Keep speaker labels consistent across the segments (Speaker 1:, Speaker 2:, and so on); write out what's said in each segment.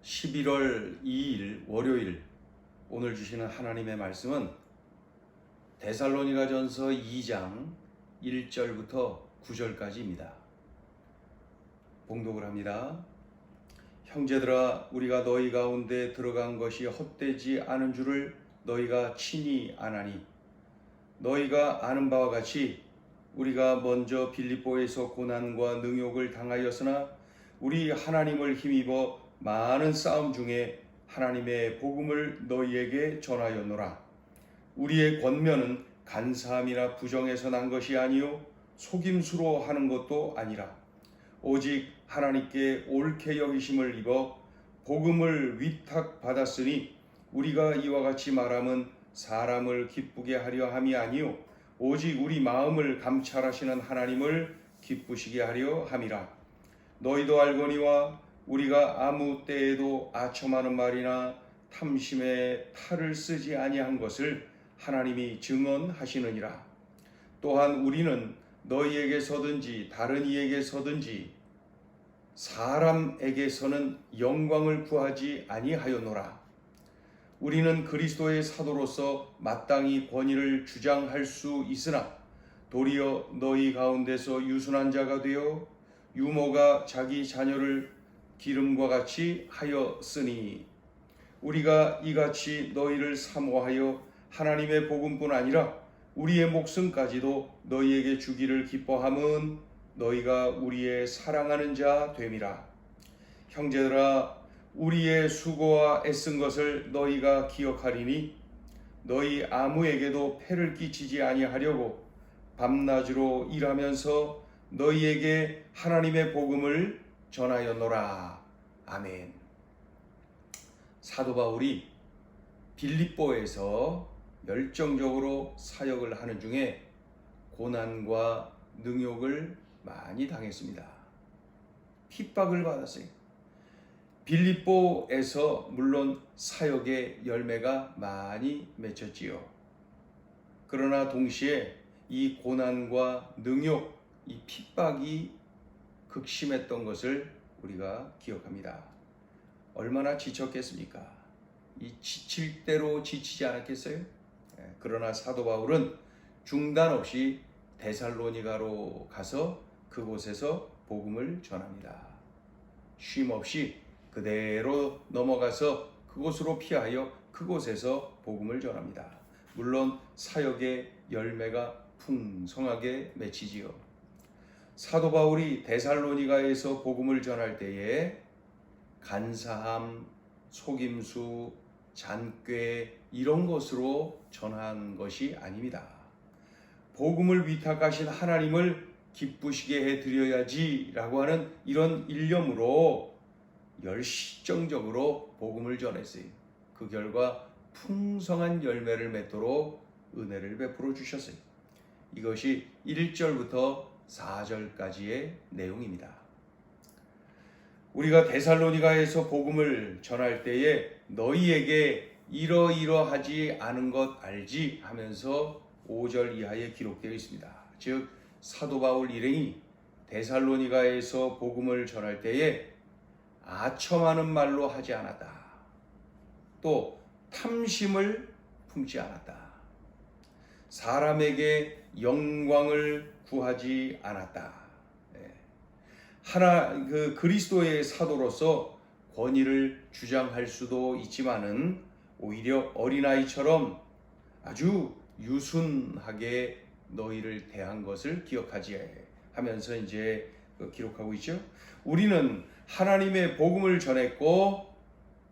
Speaker 1: 11월 2일 월요일 오늘 주시는 하나님의 말씀은 데살로니가전서 2장 1절부터 9절까지입니다. 봉독을 합니다. 형제들아, 우리가 너희 가운데 들어간 것이 헛되지 않은 줄을 너희가 친히 아나니, 너희가 아는 바와 같이 우리가 먼저 빌립보에서 고난과 능욕을 당하였으나 우리 하나님을 힘입어 많은 싸움 중에 하나님의 복음을 너희에게 전하였노라. 우리의 권면은 간사함이나 부정에서 난 것이 아니요 속임수로 하는 것도 아니라 오직 하나님께 옳게 여기심을 입어 복음을 위탁받았으니 우리가 이와 같이 말함은 사람을 기쁘게 하려 함이 아니요 오직 우리 마음을 감찰하시는 하나님을 기쁘시게 하려 함이라. 너희도 알거니와 우리가 아무 때에도 아첨하는 말이나 탐심에 탈을 쓰지 아니한 것을 하나님이 증언하시느니라. 또한 우리는 너희에게서든지 다른 이에게서든지 사람에게서는 영광을 구하지 아니하였노라. 우리는 그리스도의 사도로서 마땅히 권위를 주장할 수 있으나 도리어 너희 가운데서 유순한 자가 되어 유모가 자기 자녀를 기름과 같이 하였으니 우리가 이같이 너희를 사모하여 하나님의 복음뿐 아니라 우리의 목숨까지도 너희에게 주기를 기뻐함은 너희가 우리의 사랑하는 자 됨이라. 형제들아, 우리의 수고와 애쓴 것을 너희가 기억하리니 너희 아무에게도 폐를 끼치지 아니하려고 밤낮으로 일하면서 너희에게 하나님의 복음을 전하였노라. 아멘. 사도 바울이 빌립보에서 열정적으로 사역을 하는 중에 고난과 능욕을 많이 당했습니다. 핍박을 받았어요. 빌립보에서 물론 사역의 열매가 많이 맺혔지요. 그러나 동시에 이 고난과 능욕, 이 핍박이 극심했던 것을 우리가 기억합니다. 얼마나 지쳤겠습니까? 이 지칠 대로 지치지 않았겠어요? 그러나 사도 바울은 중단 없이 데살로니가로 가서 그곳에서 복음을 전합니다. 쉼 없이 그대로 넘어가서 그곳으로 피하여 그곳에서 복음을 전합니다. 물론 사역의 열매가 풍성하게 맺히지요. 사도 바울이 데살로니가에서 복음을 전할 때에 간사함, 속임수, 잔꾀 이런 것으로 전한 것이 아닙니다. 복음을 위탁하신 하나님을 기쁘시게 해드려야지라고 하는 이런 일념으로 열정적으로 복음을 전했어요. 그 결과 풍성한 열매를 맺도록 은혜를 베풀어 주셨어요. 이것이 1절부터 4절까지의 내용입니다. 우리가 데살로니가에서 복음을 전할 때에 너희에게 이러이러하지 않은 것 알지 하면서 5절 이하에 기록되어 있습니다. 즉 사도 바울 일행이 데살로니가에서 복음을 전할 때에 아첨하는 말로 하지 않았다. 또 탐심을 품지 않았다. 사람에게 영광을 구하지 않았다. 그리스도의 사도로서 권위를 주장할 수도 있지만은 오히려 어린아이처럼 아주 유순하게 너희를 대한 것을 기억하지 하면서 이제 기록하고 있죠. 우리는 하나님의 복음을 전했고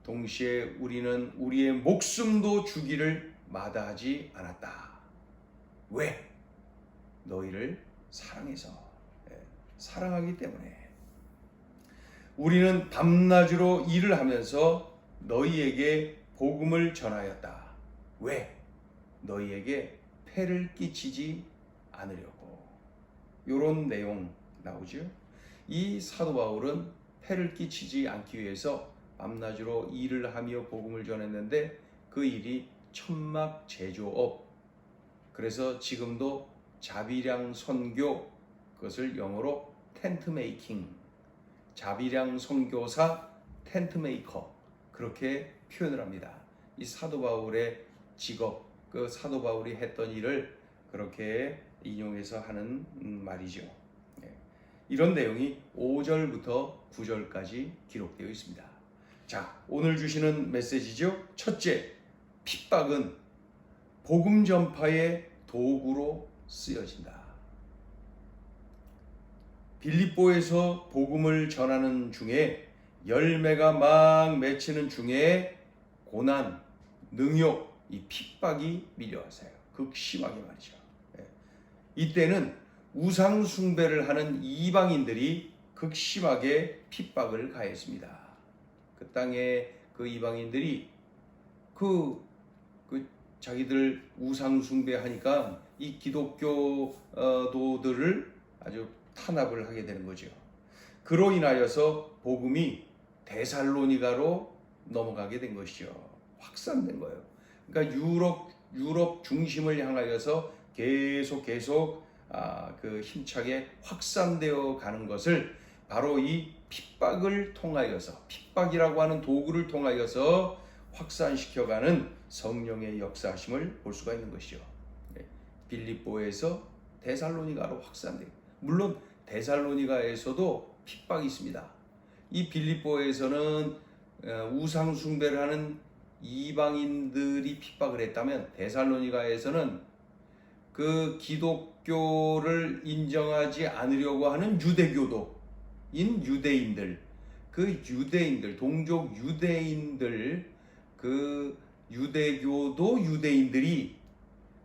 Speaker 1: 동시에 우리는 우리의 목숨도 주기를 마다하지 않았다. 왜? 너희를 사랑해서, 사랑하기 때문에. 우리는 밤낮으로 일을 하면서 너희에게 복음을 전하였다. 왜? 너희에게 폐를 끼치지 않으려고. 이런 내용 나오죠. 이 사도 바울은 폐를 끼치지 않기 위해서 밤낮으로 일을 하며 복음을 전했는데 그 일이 천막 제조업. 그래서 지금도 자비량 선교, 그것을 영어로 텐트 메이킹, 자비량 선교사 텐트 메이커 그렇게 표현을 합니다. 이 사도 바울의 직업, 그 사도 바울이 했던 일을 그렇게 인용해서 하는 말이죠. 이런 내용이 5절부터 9절까지 기록되어 있습니다. 자, 오늘 주시는 메시지죠. 첫째, 핍박은 복음 전파의 도구로 쓰여진다. 빌립보에서 복음을 전하는 중에 열매가 막 맺히는 중에 고난, 능욕, 이 핍박이 밀려왔어요. 극심하게 말이죠. 이때는 우상 숭배를 하는 이방인들이 극심하게 핍박을 가했습니다. 그 땅에 그 이방인들이 자기들 우상 숭배하니까 이 기독교도들을 아주 탄압을 하게 되는 거죠. 그로 인하여서 복음이 데살로니가로 넘어가게 된 것이죠. 확산된 거예요. 그러니까 유럽 중심을 향하여서 계속 그 힘차게 확산되어 가는 것을 바로 이 핍박을 통하여서, 핍박이라고 하는 도구를 통하여서 확산시켜가는 성령의 역사하심을 볼 수가 있는 것이죠. 빌립보에서 데살로니가로 확산돼요. 물론 데살로니가에서도 핍박이 있습니다. 이 빌립보에서는 우상 숭배를 하는 이방인들이 핍박을 했다면, 데살로니가에서는 그 기독교를 인정하지 않으려고 하는 유대인들, 동족 유대인들, 그 유대교도 유대인들이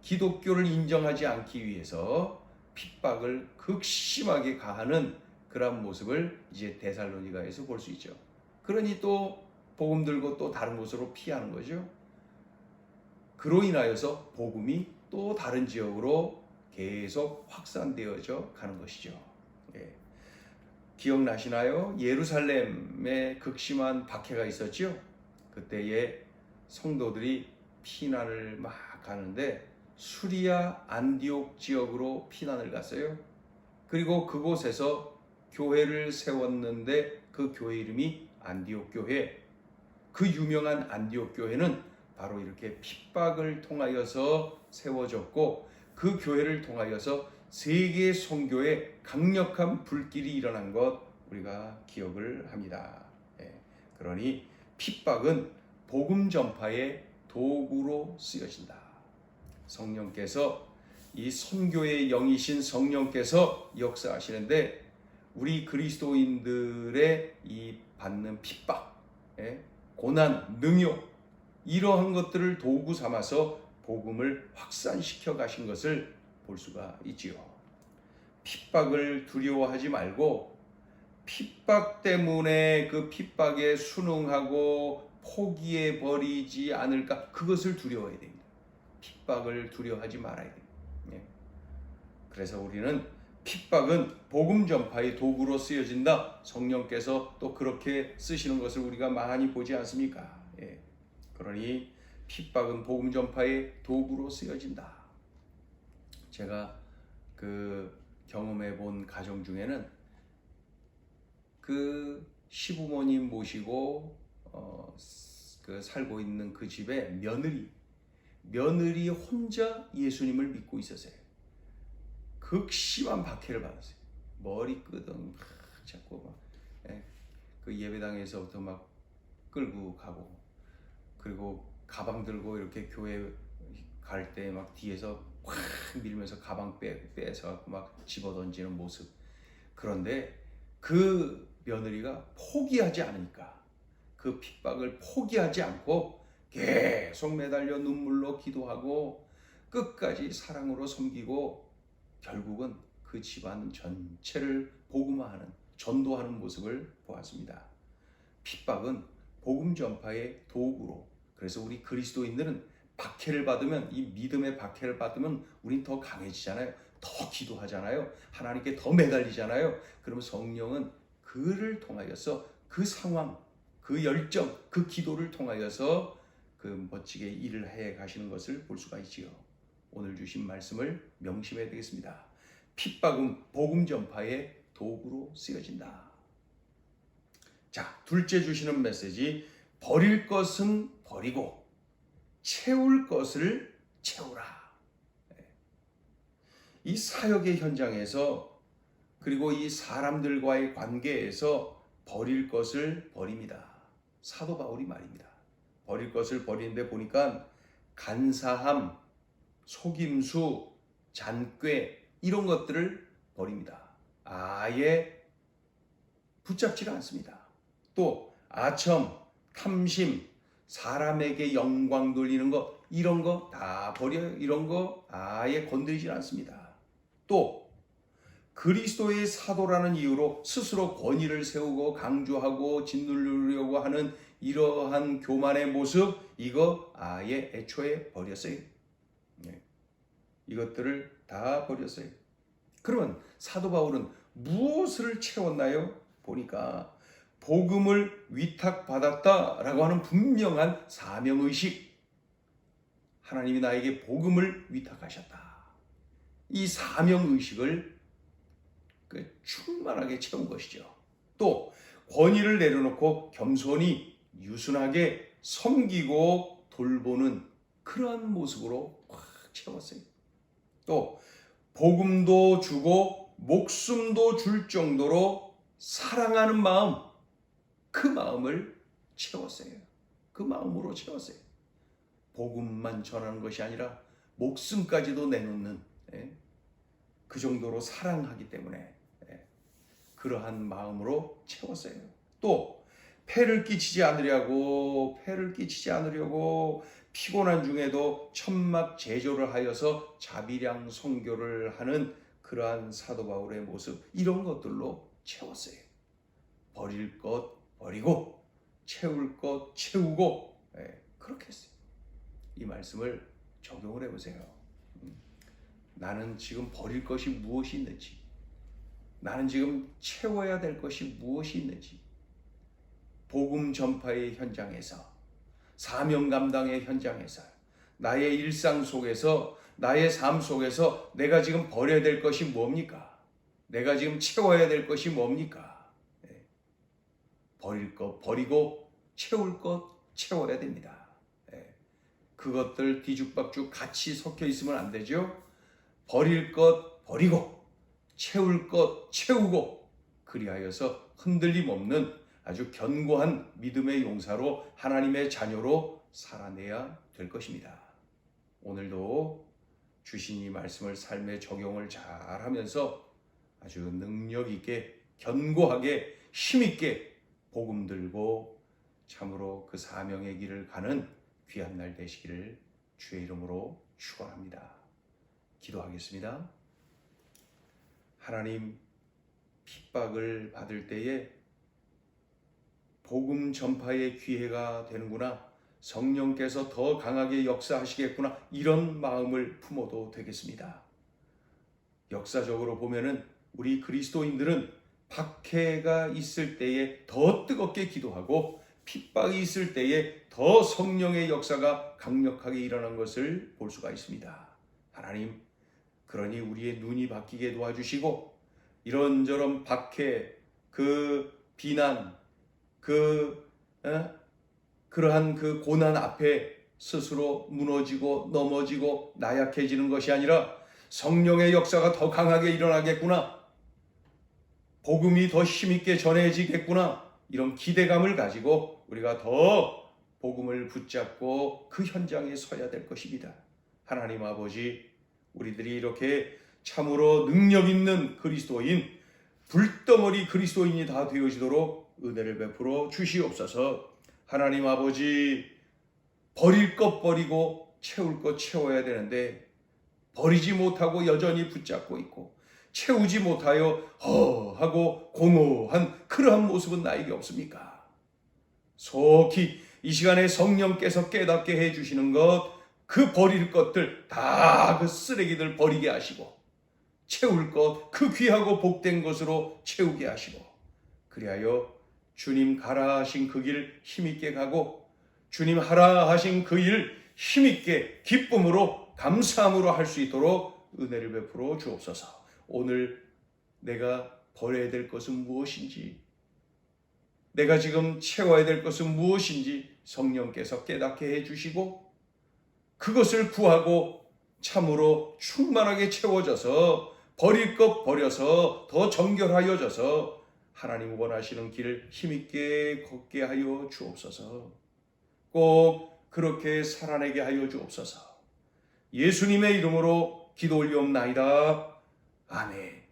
Speaker 1: 기독교를 인정하지 않기 위해서 핍박을 극심하게 가하는 그런 모습을 이제 데살로니가에서 볼 수 있죠. 그러니 또 복음 들고 또 다른 곳으로 피하는 거죠. 그로 인하여서 복음이 또 다른 지역으로 계속 확산되어져 가는 것이죠. 기억나시나요? 예루살렘에 극심한 박해가 있었죠. 그때에 성도들이 피난을 막 가는데 수리아 안디옥 지역으로 피난을 갔어요. 그리고 그곳에서 교회를 세웠는데 그 교회 이름이 안디옥 교회. 그 유명한 안디옥 교회는 바로 이렇게 핍박을 통하여서 세워졌고, 그 교회를 통하여서 세계 선교에 강력한 불길이 일어난 것 우리가 기억을 합니다. 그러니 핍박은 복음 전파의 도구로 쓰여진다. 성령께서, 이 선교의 영이신 성령께서 역사하시는데, 우리 그리스도인들의 이 받는 핍박, 고난, 능욕, 이러한 것들을 도구 삼아서 복음을 확산시켜 가신 것을 볼 수가 있지요. 핍박을 두려워하지 말고, 핍박 때문에 그 핍박에 순응하고 포기해 버리지 않을까, 그것을 두려워해야 됩니다. 핍박을 두려워하지 말아야 됩니다. 그래서 우리는 핍박은 복음 전파의 도구로 쓰여진다. 성령께서 또 그렇게 쓰시는 것을 우리가 많이 보지 않습니까? 그러니 핍박은 복음 전파의 도구로 쓰여진다. 제가 그 경험해 본 가정 중에는 그 시부모님 모시고 그 살고 있는 그 집에 며느리 혼자 예수님을 믿고 있었어요. 극심한 박해를 받았어요. 머리끄덩 자꾸 그 예배당에서부터 막 끌고 가고, 그리고 가방 들고 이렇게 교회 갈 때 막 뒤에서 확 밀면서 가방 빼서 막 집어던지는 모습. 그런데 그 며느리가 포기하지 않으니까, 그 핍박을 포기하지 않고 계속 매달려 눈물로 기도하고 끝까지 사랑으로 섬기고, 결국은 그 집안 전체를 복음화하는, 전도하는 모습을 보았습니다. 핍박은 복음 전파의 도구로, 그래서 우리 그리스도인들은 박해를 받으면, 이 믿음의 박해를 받으면 우린 더 강해지잖아요. 더 기도하잖아요. 하나님께 더 매달리잖아요. 그러면 성령은 그를 통하여서 그 상황, 그 열정, 그 기도를 통하여서 그 멋지게 일을 해 가시는 것을 볼 수가 있지요. 오늘 주신 말씀을 명심해야 되겠습니다. 핍박은 복음 전파의 도구로 쓰여진다. 자, 둘째 주시는 메시지, 버릴 것은 버리고 채울 것을 채우라. 이 사역의 현장에서 그리고 이 사람들과의 관계에서 버릴 것을 버립니다. 사도 바울이 말입니다. 버릴 것을 버리는데 보니까 간사함, 속임수, 잔꾀 이런 것들을 버립니다. 아예 붙잡지가 않습니다. 또 아첨, 탐심, 사람에게 영광 돌리는 것 이런 거 다 버려요. 이런 거 아예 건드리지 않습니다. 또 그리스도의 사도라는 이유로 스스로 권위를 세우고 강조하고 짓누르려고 하는 이러한 교만의 모습 이거 아예 애초에 버렸어요. 이것들을 다 버렸어요. 그러면 사도 바울은 무엇을 채웠나요? 보니까 복음을 위탁받았다라고 하는 분명한 사명의식. 하나님이 나에게 복음을 위탁하셨다. 이 사명의식을 충만하게 채운 것이죠. 또 권위를 내려놓고 겸손히 유순하게 섬기고 돌보는 그러한 모습으로 꽉 채웠어요. 또 복음도 주고 목숨도 줄 정도로 사랑하는 마음, 그 마음을 채웠어요. 그 마음으로 채웠어요. 복음만 전하는 것이 아니라 목숨까지도 내놓는 그 정도로 사랑하기 때문에 그러한 마음으로 채웠어요. 또 폐를 끼치지 않으려고 피곤한 중에도 천막 제조를 하여서 자비량 선교를 하는 그러한 사도 바울의 모습 이런 것들로 채웠어요. 버릴 것 버리고 채울 것 채우고 그렇게 했어요. 이 말씀을 적용을 해보세요. 나는 지금 버릴 것이 무엇이 있는지, 나는 지금 채워야 될 것이 무엇이 있는지, 복음 전파의 현장에서, 사명 감당의 현장에서, 나의 일상 속에서, 나의 삶 속에서 내가 지금 버려야 될 것이 뭡니까? 내가 지금 채워야 될 것이 뭡니까? 버릴 것 버리고 채울 것 채워야 됩니다. 그것들 뒤죽박죽 같이 섞여 있으면 안 되죠. 버릴 것 버리고 채울 것 채우고 그리하여서 흔들림 없는 아주 견고한 믿음의 용사로 하나님의 자녀로 살아내야 될 것입니다. 오늘도 주신 이 말씀을 삶에 적용을 잘하면서 아주 능력 있게 견고하게 힘 있게 복음 들고 참으로 그 사명의 길을 가는 귀한 날 되시기를 주의 이름으로 축원합니다. 기도하겠습니다. 하나님, 핍박을 받을 때에 복음 전파의 기회가 되는구나, 성령께서 더 강하게 역사하시겠구나, 이런 마음을 품어도 되겠습니다. 역사적으로 보면은 우리 그리스도인들은 박해가 있을 때에 더 뜨겁게 기도하고 핍박이 있을 때에 더 성령의 역사가 강력하게 일어난 것을 볼 수가 있습니다. 하나님, 그러니 우리의 눈이 바뀌게 도와주시고 이런저런 박해, 그 비난, 그러한 그 고난 앞에 스스로 무너지고 넘어지고 나약해지는 것이 아니라 성령의 역사가 더 강하게 일어나겠구나, 복음이 더 힘있게 전해지겠구나, 이런 기대감을 가지고 우리가 더 복음을 붙잡고 그 현장에 서야 될 것입니다. 하나님 아버지, 우리들이 이렇게 참으로 능력 있는 그리스도인, 불덩어리 그리스도인이 다 되어지도록 은혜를 베풀어 주시옵소서. 하나님 아버지, 버릴 것 버리고 채울 것 채워야 되는데 버리지 못하고 여전히 붙잡고 있고 채우지 못하여 허하고 공허한 그러한 모습은 나에게 없습니까? 속히 이 시간에 성령께서 깨닫게 해주시는 것, 그 버릴 것들 다 그 쓰레기들 버리게 하시고 채울 것, 그 귀하고 복된 것으로 채우게 하시고 그리하여 주님 가라 하신 그 길 힘있게 가고 주님 하라 하신 그 일 힘있게 기쁨으로 감사함으로 할 수 있도록 은혜를 베풀어 주옵소서. 오늘 내가 버려야 될 것은 무엇인지, 내가 지금 채워야 될 것은 무엇인지 성령께서 깨닫게 해주시고 그것을 구하고 참으로 충만하게 채워져서 버릴 것 버려서 더 정결하여져서 하나님 원하시는 길 힘있게 걷게 하여 주옵소서. 꼭 그렇게 살아내게 하여 주옵소서. 예수님의 이름으로 기도 올리옵나이다. 아멘.